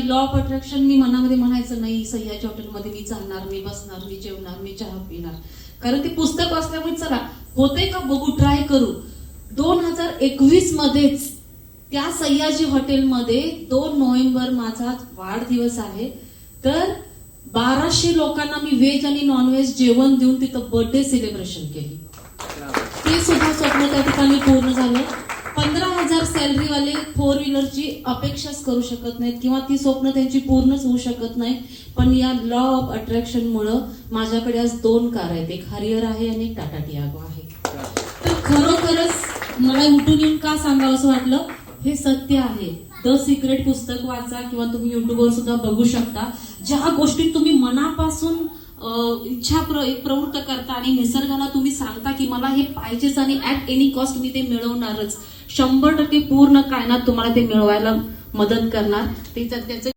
Law of attraction मी मनामध्ये म्हणायचं नाही, सह्याच्या हॉटेलमध्ये मी चालणार, मी बसणार, मी जेवणार, मी चहा पिणार, कारण ते पुस्तक वाचल्यामुळे चला होते का बघू, ट्राय करू. 2021 मध्येच त्या सह्याजी हॉटेलमध्ये 2 नोव्हेंबर माझा वाढदिवस आहे, तर 1200 लोकांना मी व्हेज आणि नॉनव्हेज जेवण देऊन तिथं बर्थडे सेलिब्रेशन केली. ते सुद्धा स्वप्न त्या ठिकाणी पूर्ण झालं. 15,000 सॅलरीवाले 4 व्हीलरची अपेक्षाच करू शकत नाहीत किंवा ती स्वप्न त्यांची पूर्णच होऊ शकत नाही. पण या लॉ ऑफ अट्रॅक्शन मुळे माझ्याकडे आज 2 कार आहेत, एक हरियर आहे आणि एक टाटा टियागो आहे. तर खरोखरच मला उठून येऊन का सांगावं असं वाटलं, हे सत्य आहे. द सिक्रेट पुस्तक वाचा किंवा तुम्ही युट्यूबवर सुद्धा बघू शकता. ज्या गोष्टी तुम्ही मनापासून इच्छा प्रवृत्त करता आणि निसर्गाला तुम्ही सांगता की मला हे पाहिजेच आणि ऍट एनी कॉस्ट मी ते मिळवणारच, 100% पूर्ण कायनात तुम्हाला ते मिळवायला मदत करणार. त्याचे